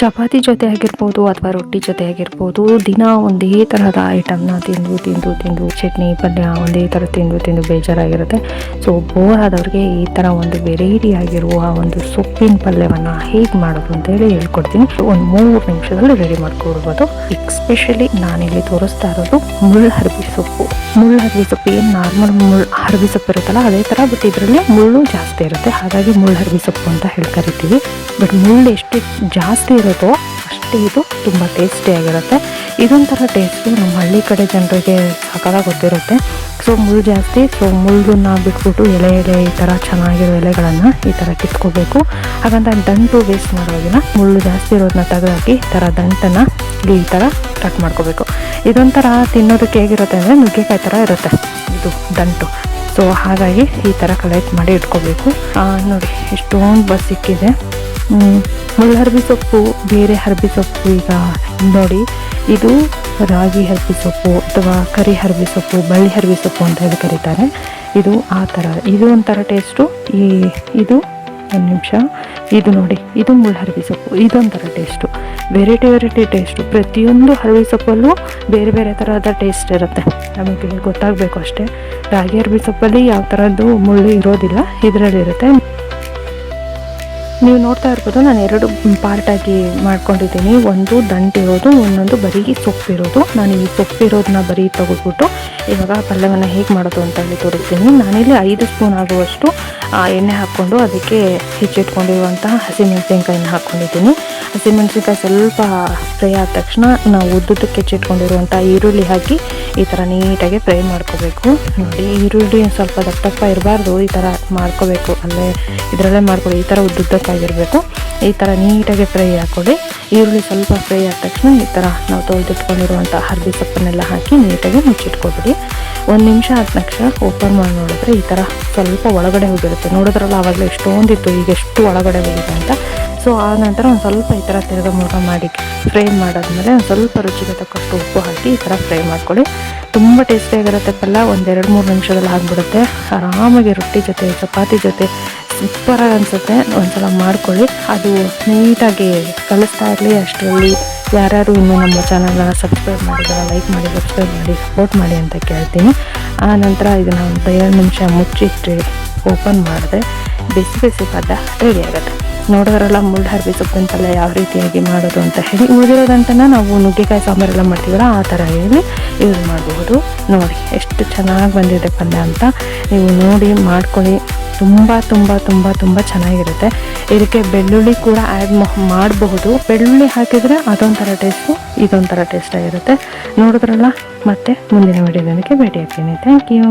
ಚಪಾತಿ ಜೊತೆ ಆಗಿರ್ಬೋದು ಅಥವಾ ರೊಟ್ಟಿ ಜೊತೆ ಆಗಿರ್ಬೋದು, ದಿನ ಒಂದೇ ಥರದ ಐಟಮ್ನ ತಿಂದು ಚಟ್ನಿ ಪಲ್ಯ ಒಂದೇ ಥರ ತಿಂದು ಬೇಜಾರಾಗಿರುತ್ತೆ. ಸೊ ಬೋರ್ ಆದವ್ರಿಗೆ ಈ ಥರ ಒಂದು ವೆರೈಟಿ ಆಗಿರುವ ಒಂದು ಸೊಪ್ಪಿನ ಪಲ್ಯವನ್ನು ಹೇಗೆ ಮಾಡೋದು ಅಂತೇಳಿ ಹೇಳ್ಕೊಡ್ತೀನಿ. ಒಂದು 3 ನಿಮಿಷದಲ್ಲಿ ರೆಡಿ ಮಾಡ್ಕೊಡ್ಬೋದು. ಎಕ್ಸ್ಪೆಷಲಿ ನಾನಿಲ್ಲಿ ತೋರಿಸ್ತಾ ಇರೋದು ಮುಳ್ಳು ಸೊಪ್ಪು ಏನು ನಾರ್ಮಲ್ ಹರಬಿ ಸೊಪ್ಪು ಇರುತ್ತಲ್ಲ ಅದೇ ಥರ, ಬಟ್ ಇದರಲ್ಲಿ ಮುಳ್ಳು ಜಾಸ್ತಿ ಇರುತ್ತೆ, ಹಾಗಾಗಿ ಮುಳ್ಳು ಸೊಪ್ಪು ಅಂತ ಹೇಳಿ ಕರಿತೀವಿ. ಬಟ್ ಮುಳ್ಳು ಎಷ್ಟು ಜಾಸ್ತಿ ಇರುತ್ತೋ ಅಷ್ಟೇ ಇದು ತುಂಬ ಟೇಸ್ಟಿಯಾಗಿರುತ್ತೆ. ಇದೊಂಥರ ಟೇಸ್ಟು ನಮ್ಮ ಹಳ್ಳಿ ಕಡೆ ಜನರಿಗೆ ಸಕಲಾಗಿ ಗೊತ್ತಿರುತ್ತೆ. ಸೊ ಮುಳ್ಳು ಜಾಸ್ತಿ, ಸೊ ಮುಳ್ಳನ್ನ ಬಿಟ್ಬಿಟ್ಟು ಎಲೆ ಈ ಥರ ಚೆನ್ನಾಗಿರೋ ಎಲೆಗಳನ್ನು ಈ ಥರ ಕಿತ್ಕೋಬೇಕು. ಹಾಗಂತ ದಂಟು ವೇಸ್ಟ್ ಮಾಡೋದಿಲ್ಲ, ಮುಳ್ಳು ಜಾಸ್ತಿ ಇರೋದನ್ನ ತೆಗೆದಾಕಿ ಈ ಥರ ದಂಟನ್ನು ಈ ಥರ ಕಟ್ ಮಾಡ್ಕೋಬೇಕು. ಇದೊಂಥರ ತಿನ್ನೋದಕ್ಕೆ ಹೇಗಿರುತ್ತೆ ಅಂದರೆ ನುಗ್ಗೆಕಾಯಿ ಥರ ಇರುತ್ತೆ ಇದು ದಂಟು. ಸೊ ಹಾಗಾಗಿ ಈ ಥರ ಕಲೆಕ್ಟ್ ಮಾಡಿ ಇಟ್ಕೋಬೇಕು. ನೋಡಿ ಎಷ್ಟೊಂದು ಬಸ್ ಸಿಕ್ಕಿದೆ. ಮುಳ್ಳು ಹರಬಿ ಸೊಪ್ಪು, ಬೇರೆ ಹರಬಿ ಸೊಪ್ಪು, ಈಗ ನೋಡಿ ಇದು ರಾಗಿ ಹರಬಿ ಸೊಪ್ಪು ಅಥವಾ ಕರಿ ಹರಬಿ ಸೊಪ್ಪು, ಬಳ್ಳಿ ಹರಬಿ ಸೊಪ್ಪು ಅಂತ ಹೇಳಿ ಕರೀತಾರೆ. ಇದು ಆ ಥರ, ಇದು ಒಂಥರ ಟೇಸ್ಟು. ಇದು ಒಂದು ನಿಮಿಷ, ಇದು ನೋಡಿ ಇದು ಮುಳ್ಳು ಹರಬಿ ಸೊಪ್ಪು, ಇದೊಂಥರ ಟೇಸ್ಟು. Variety taste. ಪ್ರತಿಯೊಂದು ಹರಬಿ ಸೊಪ್ಪಲ್ಲೂ ಬೇರೆ ಥರದ ಟೇಸ್ಟ್ ಇರುತ್ತೆ, ನಮಗೆ ಗೊತ್ತಾಗಬೇಕು ಅಷ್ಟೇ. ರಾಗಿ ಹರಬಿ ಸೊಪ್ಪಲ್ಲಿ ಯಾವ ಥರದ್ದು ಮುಳ್ಳು ಇರೋದಿಲ್ಲ, ಇದರಲ್ಲಿರುತ್ತೆ. ನೀವು ನೋಡ್ತಾ ಇರ್ಬೋದು, ನಾನು 2 ಪಾರ್ಟಾಗಿ ಮಾಡ್ಕೊಂಡಿದ್ದೀನಿ. ಒಂದು ದಂಟಿರೋದು, ಇನ್ನೊಂದು ಬರೀ ಸೊಪ್ಪಿರೋದು. ನಾನು ಈ ಸೊಪ್ಪಿರೋದನ್ನ ಬರೀ ತೆಗೆದ್ಬಿಟ್ಟು ಇವಾಗ ಪಲ್ಯವನ್ನು ಹೇಗೆ ಮಾಡೋದು ಅಂತ ಹೇಳಿ ತೋರಿಸ್ತೀನಿ. ನಾನಿಲ್ಲಿ 5 ಸ್ಪೂನ್ ಆಗುವಷ್ಟು ಎಣ್ಣೆ ಹಾಕ್ಕೊಂಡು ಅದಕ್ಕೆ ಹೆಚ್ಚಿಟ್ಕೊಂಡಿರುವಂತಹ ಹಸಿಮೆಣಸಿನ್ಕಾಯಿನ ಹಾಕ್ಕೊಂಡಿದ್ದೀನಿ. ಹಸಿಮೆಣಸಿನ್ಕಾಯಿ ಸ್ವಲ್ಪ ಫ್ರೈ ಆದ ತಕ್ಷಣ ನಾವು ಉದ್ದುದಕ್ಕೆ ಹೆಚ್ಚಿಟ್ಕೊಂಡಿರುವಂಥ ಈರುಳ್ಳಿ ಹಾಕಿ ಈ ಥರ ನೀಟಾಗಿ ಫ್ರೈ ಮಾಡ್ಕೋಬೇಕು. ನೋಡಿ ಈರುಳ್ಳಿ ಸ್ವಲ್ಪ ದಪ್ಪ ಇರಬಾರ್ದು, ಈ ಥರ ಮಾಡ್ಕೋಬೇಕು. ಇದರಲ್ಲೇ ಮಾಡ್ಕೊಳ್ಳಿ, ಈ ಥರ ಉದ್ದುದ್ದಕ್ಕಾಗಿರಬೇಕು. ಈ ಥರ ನೀಟಾಗಿ ಫ್ರೈ ಹಾಕ್ಕೊಳ್ಳಿ. ಈರುಳ್ಳಿ ಸ್ವಲ್ಪ ಫ್ರೈ ಆದ ತಕ್ಷಣ ಈ ಥರ ನಾವು ತೊಳೆದಿಟ್ಕೊಂಡಿರುವಂಥ ಹರಬಿ ಸೊಪ್ಪನ್ನೆಲ್ಲ ಹಾಕಿ ನೀಟಾಗಿ ಮುಚ್ಚಿಟ್ಕೊಬಿಡಿ. 1 ನಿಮಿಷ ಆದ ತಕ್ಷಣ ಓಪನ್ ಮಾಡಿ ನೋಡಿದ್ರೆ ಈ ಥರ ಸ್ವಲ್ಪ ಒಳಗಡೆ ಹೋಗಿರುತ್ತೆ. ನೋಡಿದ್ರಲ್ಲ ಆವಾಗಲೇ ಎಷ್ಟೊಂದಿತ್ತು, ಈಗ ಎಷ್ಟು ಒಳಗಡೆ ಹೋಗಿದೆ ಅಂತ. ಸೊ ಆ ನಂತರ ಒಂದು ಸ್ವಲ್ಪ ಈ ಥರ ತಿರ್ಗ ಮಾಡಿ ಫ್ರೈ ಮಾಡಾದ್ಮೇಲೆ ಒಂದು ಸ್ವಲ್ಪ ರುಚಿಗೆ ತಕ್ಕಷ್ಟು ಉಪ್ಪು ಹಾಕಿ ಈ ಥರ ಫ್ರೈ ಮಾಡ್ಕೊಳ್ಳಿ. ತುಂಬ ಟೇಸ್ಟಿಯಾಗಿರುತ್ತೆ ಪಲ್ಯ. 1-2-3 ನಿಮಿಷದಲ್ಲಿ ಆಗಿಬಿಡುತ್ತೆ. ಆರಾಮಾಗಿ ರೊಟ್ಟಿ ಜೊತೆ, ಚಪಾತಿ ಜೊತೆ ಸೂಪರಾಗಿ ಅನಿಸುತ್ತೆ. ಒಂದ್ಸಲ ಮಾಡ್ಕೊಳ್ಳಿ. ಅದು ನೀಟಾಗಿ ಕಲಿಸ್ತಾ ಇರಲಿ. ಅಷ್ಟರಲ್ಲಿ ಯಾರ್ಯಾರು ಇನ್ನೂ ನಮ್ಮ ಚಾನಲ್ನ ಸಬ್ಸ್ಕ್ರೈಬ್ ಮಾಡಿದಾರೆ ಲೈಕ್ ಮಾಡಿ, ಸಬ್ಸ್ಕ್ರೈಬ್ ಮಾಡಿ, ಸಪೋರ್ಟ್ ಮಾಡಿ ಅಂತ ಕೇಳ್ತೀನಿ. ಆ ನಂತರ ಇದನ್ನು ಒಂದು 2 ನಿಮಿಷ ಮುಚ್ಚಿಟ್ಟು ಓಪನ್ ಮಾಡಿದ್ರೆ ಬಿಸಿ ಪಲ್ಯ ರೆಡಿ ಆಗುತ್ತೆ. ನೋಡೋದ್ರಲ್ಲ ಮುಳ್ಳು ಹರಬಿ ಸೊಪ್ಪಿನ ಪಲ್ಯ ಯಾವ ರೀತಿಯಾಗಿ ಮಾಡೋದು ಅಂತ ಹೇಳಿ. ಉಳಿದಿರೋದಂಟನ್ನು ನಾವು ನುಗ್ಗೆಕಾಯಿ ಸಾಂಬಾರೆಲ್ಲ ಮಾಡ್ತೀವಲ್ಲ ಆ ಥರ ಹೇಳಿ ಯೂಸ್ ಮಾಡಬಹುದು. ನೋಡಿ ಎಷ್ಟು ಚೆನ್ನಾಗಿ ಬಂದಿದೆ ಪಲ್ಯ ಅಂತ ನೀವು ನೋಡಿ ಮಾಡ್ಕೊಳ್ಳಿ. ತುಂಬ ಚೆನ್ನಾಗಿರುತ್ತೆ. ಇದಕ್ಕೆ ಬೆಳ್ಳುಳ್ಳಿ ಕೂಡ ಆ್ಯಡ್ ಮಾಡಬಹುದು. ಬೆಳ್ಳುಳ್ಳಿ ಹಾಕಿದರೆ ಅದೊಂಥರ ಟೇಸ್ಟು, ಇದೊಂಥರ ಟೇಸ್ಟ್ ಆಗಿರುತ್ತೆ. ನೋಡಿದ್ರಲ್ಲ, ಮತ್ತೆ ಮುಂದಿನ ವಿಡಿಯೋದೊಂದಿಗೆ ಭೇಟಿ ಆಗ್ತೀನಿ. Thank you.